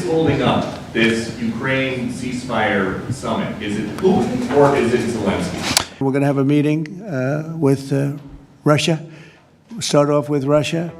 holding up this Ukraine ceasefire summit? Is it Putin or is it Zelensky? We're going to have a meeting with Russia. We'll start off with Russia.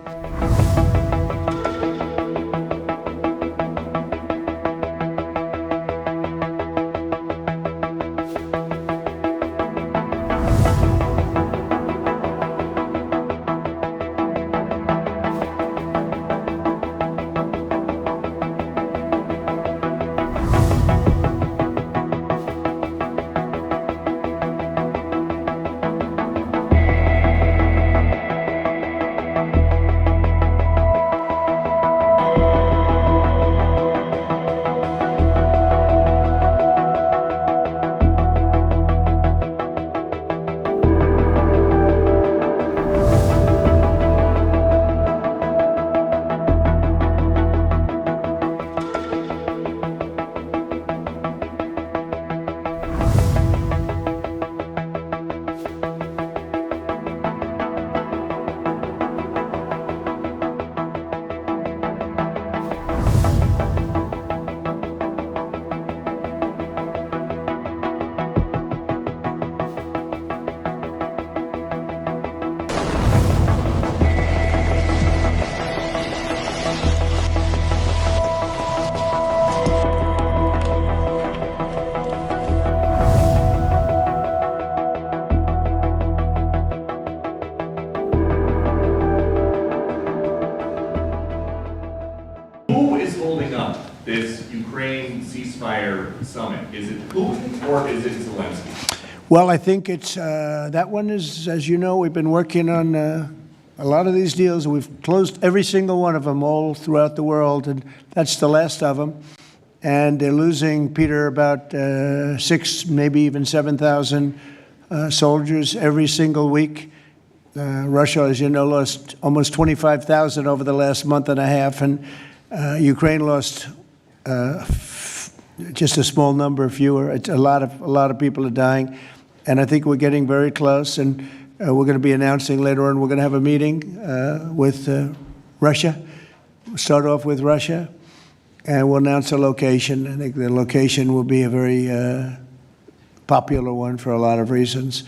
Who is holding up this Ukraine ceasefire summit? Is it Putin or is it Zelensky? Well, I think it's that one is, as you know, we've been working on a lot of these deals. We've closed every single one of them all throughout the world, and that's the last of them. And they're losing, Peter, about 6, maybe even 7,000 soldiers every single week. Russia, as you know, lost almost 25,000 over the last month and a half, and Ukraine lost just a small number, fewer. It's a lot of people are dying, and I think we're getting very close. And we're going to be announcing later on. We're going to have a meeting with Russia. We'll start off with Russia, and we'll announce a location. I think the location will be a very popular one for a lot of reasons.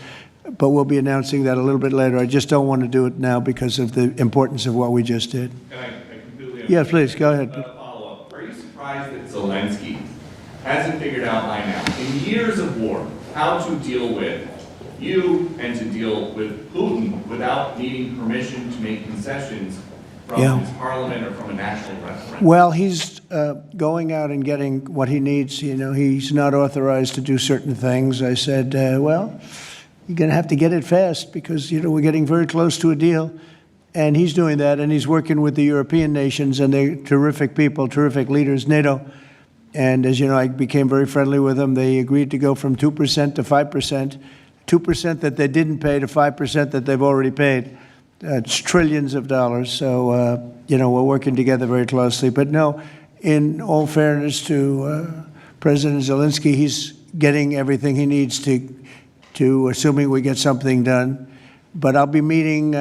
But we'll be announcing that a little bit later. I just don't want to do it now because of the importance of what we just did. I completely understand. Yes, please, go ahead. Follow-up. Are you surprised that Zelensky hasn't figured out by now, in years of war, how to deal with you and to deal with Putin without needing permission to make concessions from his parliament or from a national referendum? Well, he's going out and getting what he needs. You know, he's not authorized to do certain things. I said, well, you're going to have to get it fast because, you know, we're getting very close to a deal. And he's doing that, and he's working with the European nations, and they're terrific people, terrific leaders, NATO. And as you know, I became very friendly with them. They agreed to go from 2% to 5%, 2% that they didn't pay to 5% that they've already paid. It's trillions of dollars. So, you know, we're working together very closely. But no, in all fairness to President Zelensky, he's getting everything he needs to assuming we get something done. But I'll be meeting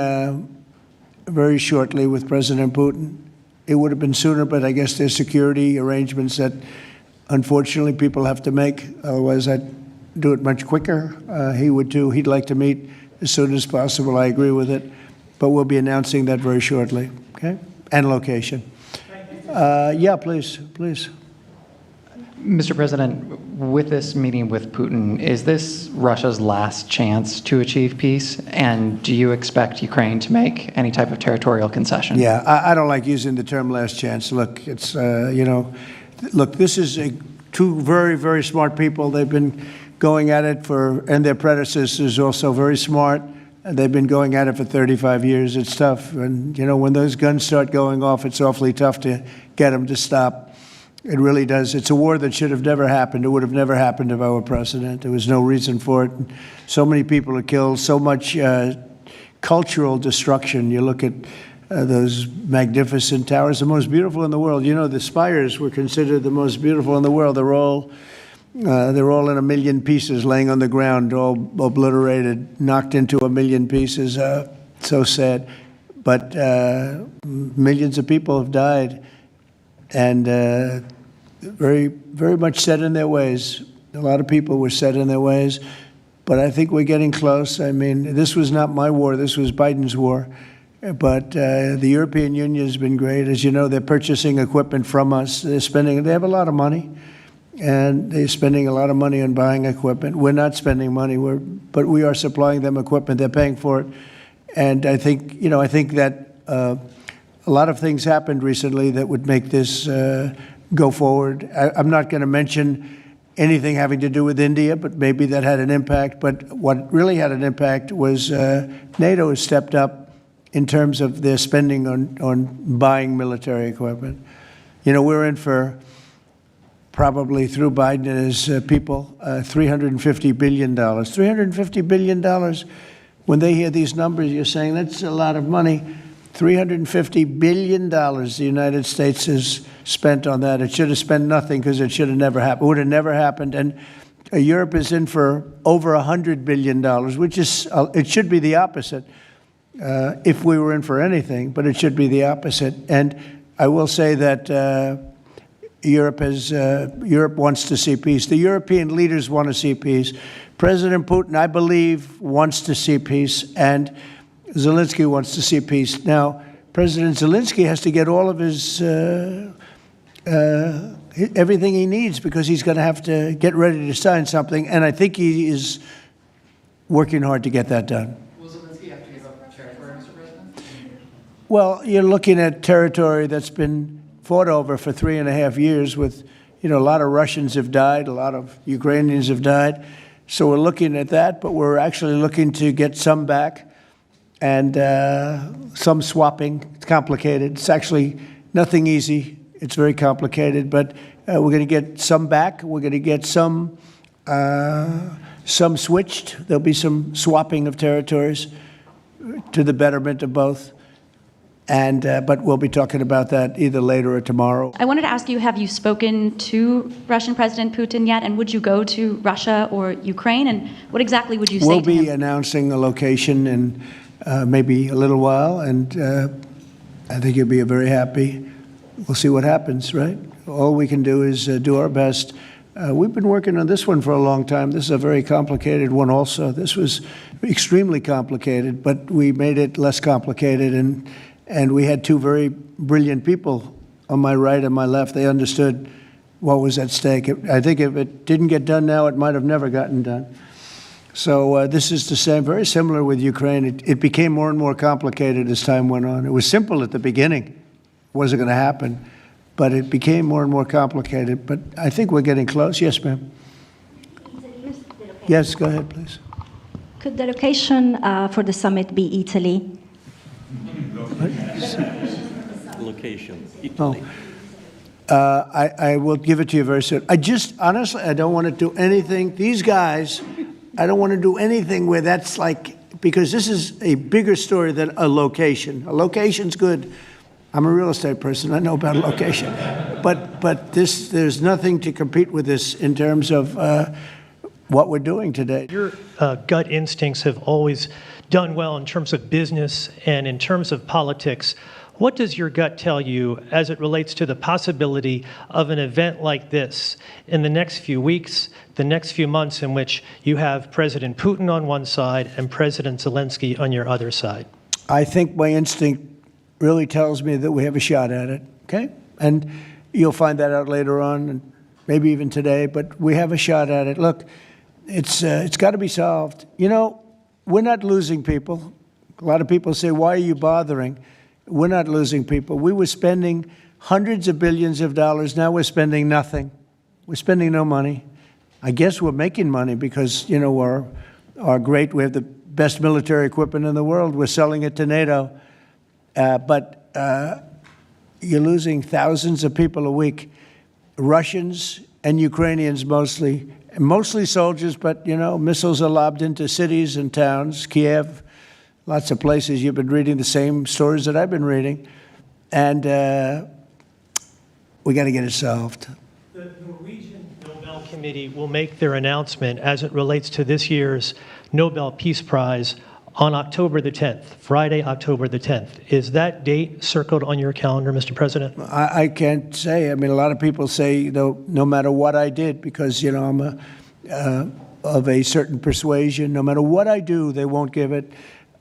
very shortly with President Putin. It would have been sooner, but I guess there's security arrangements that, unfortunately, people have to make. Otherwise, I'd do it much quicker. He would too. He'd like to meet as soon as possible. I agree with it. But we'll be announcing that very shortly, okay? And location. Yeah, please. Mr. President, with this meeting with Putin, is this Russia's last chance to achieve peace? And do you expect Ukraine to make any type of territorial concession? Yeah, I don't like using the term last chance. Look, it's, you know, look, this is two very, very smart people. They've been going at it and their predecessors also very smart. They've been going at it for 35 years. It's tough. And, you know, when those guns start going off, it's awfully tough to get them to stop. It really does. It's a war that should have never happened. It would have never happened if I were president. There was no reason for it. So many people are killed, so much cultural destruction. You look at those magnificent towers, the most beautiful in the world. You know, the spires were considered the most beautiful in the world. They're all in a million pieces laying on the ground, all obliterated, knocked into a million pieces. So sad. But millions of people have died. And very much set in their ways. A lot of people were set in their ways, but I think we're getting close. I mean, this was not my war. This was Biden's war. But the European Union has been great. As you know, they're purchasing equipment from us. They have a lot of money, and they're spending a lot of money on buying equipment. We're not spending money, but we are supplying them equipment. They're paying for it. And I think that a lot of things happened recently that would make this go forward. I'm not going to mention anything having to do with India, but maybe that had an impact. But what really had an impact was NATO has stepped up in terms of their spending on buying military equipment. You know, we're in for, probably through Biden and his people, $350 billion. $350 billion. When they hear these numbers, you're saying that's a lot of money. $350 billion the United States has spent on that. It should have spent nothing because it should have never happened. It would have never happened. And Europe is in for over $100 billion, which is, it should be the opposite. If we were in for anything, but it should be the opposite. And I will say that Europe wants to see peace. The European leaders want to see peace. President Putin, I believe, wants to see peace, and Zelensky wants to see peace. Now, President Zelensky has to get all of his everything he needs, because he's going to have to get ready to sign something, and I think he is working hard to get that done. Well, you're looking at territory that's been fought over for 3.5 years with, a lot of Russians have died, a lot of Ukrainians have died. So we're looking at that, but we're actually looking to get some back and some swapping. It's complicated. It's actually nothing easy. It's very complicated, but we're going to get some back. We're going to get some switched. There'll be some swapping of territories to the betterment of both. And but we'll be talking about that either later or tomorrow. I wanted to ask you, have you spoken to Russian President Putin yet? And would you go to Russia or Ukraine? And what exactly would you say to him? We'll be announcing a location in maybe a little while, and I think he'll be very happy. We'll see what happens, right? All we can do is do our best. We've been working on this one for a long time. This is a very complicated one also. This was extremely complicated, but we made it less complicated, and we had two very brilliant people on my right and my left. They understood what was at stake. I think if it didn't get done now, it might have never gotten done. So this is the same, very similar with Ukraine. It became more and more complicated as time went on. It was simple at the beginning. It wasn't going to happen. But it became more and more complicated. But I think we're getting close. Yes, ma'am. Yes, go ahead, please. Could the location for the summit be Italy? Location, Italy. I will give it to you very soon. Honestly, I don't want to do anything. These guys, I don't want to do anything where that's like, because this is a bigger story than a location. A location's good. I'm a real estate person. I know about a location. But there's nothing to compete with this in terms of what we're doing today. Your gut instincts have always done well in terms of business and in terms of politics. What does your gut tell you as it relates to the possibility of an event like this in the next few weeks, the next few months, in which you have President Putin on one side and President Zelensky on your other side? I think my instinct really tells me that we have a shot at it, okay? And you'll find that out later on, and maybe even today, but we have a shot at it. Look, it's got to be solved. You know, we're not losing people. A lot of people say, why are you bothering? We're not losing people. We were spending hundreds of billions of dollars. Now we're spending nothing. We're spending no money. I guess we're making money because, you know, we have the best military equipment in the world. We're selling it to NATO. But you're losing thousands of people a week, Russians and Ukrainians mostly soldiers, but, you know, missiles are lobbed into cities and towns, Kiev, lots of places. You've been reading the same stories that I've been reading, and we got to get it solved. The Norwegian Nobel Committee will make their announcement as it relates to this year's Nobel Peace Prize on October the 10th, Friday, October the 10th. Is that date circled on your calendar, Mr. President? I can't say. I mean, a lot of people say, though, no matter what I did, because, you know, I'm of a certain persuasion, no matter what I do, they won't give it.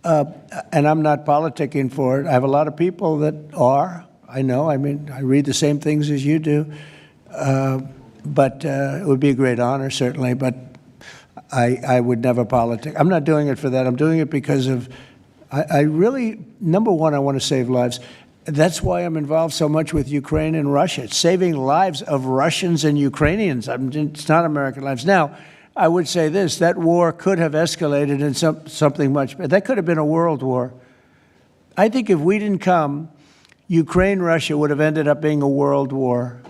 And I'm not politicking for it. I have a lot of people that are. I know. I mean, I read the same things as you do. But it would be a great honor, certainly. But I would never politic. I'm not doing it for that. I'm doing it because of, I really, number one, I want to save lives. That's why I'm involved so much with Ukraine and Russia. It's saving lives of Russians and Ukrainians. It's not American lives. Now, I would say this, that war could have escalated in something much better. That could have been a world war. I think if we didn't come, Ukraine-Russia would have ended up being a world war.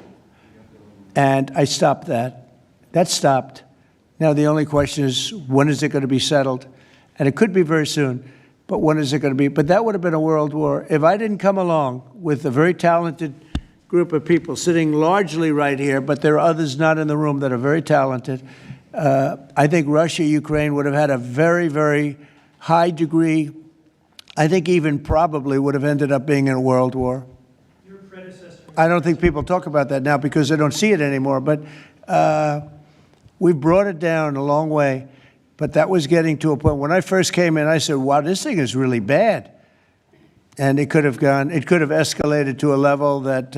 And I stopped that. That stopped. Now, the only question is, when is it going to be settled? And it could be very soon, but when is it going to be? But that would have been a world war. If I didn't come along with a very talented group of people sitting largely right here, but there are others not in the room that are very talented, I think Russia, Ukraine would have had a very, very high degree, I think even probably would have ended up being in a world war. Your predecessor. I don't think people talk about that now because they don't see it anymore, but we've brought it down a long way. But that was getting to a point. When I first came in, I said, wow, this thing is really bad. And it could have escalated to a level that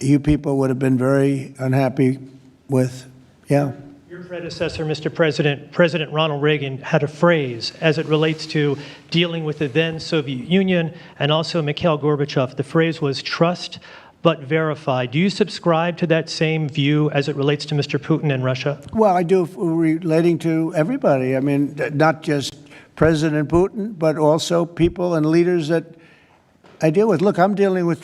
you people would have been very unhappy with. Yeah. Your predecessor, Mr. President, President Ronald Reagan, had a phrase as it relates to dealing with the then Soviet Union and also Mikhail Gorbachev. The phrase was trust but verify. Do you subscribe to that same view as it relates to Mr. Putin and Russia? Well, I do, relating to everybody. I mean, not just President Putin, but also people and leaders that I deal with. Look, I'm dealing with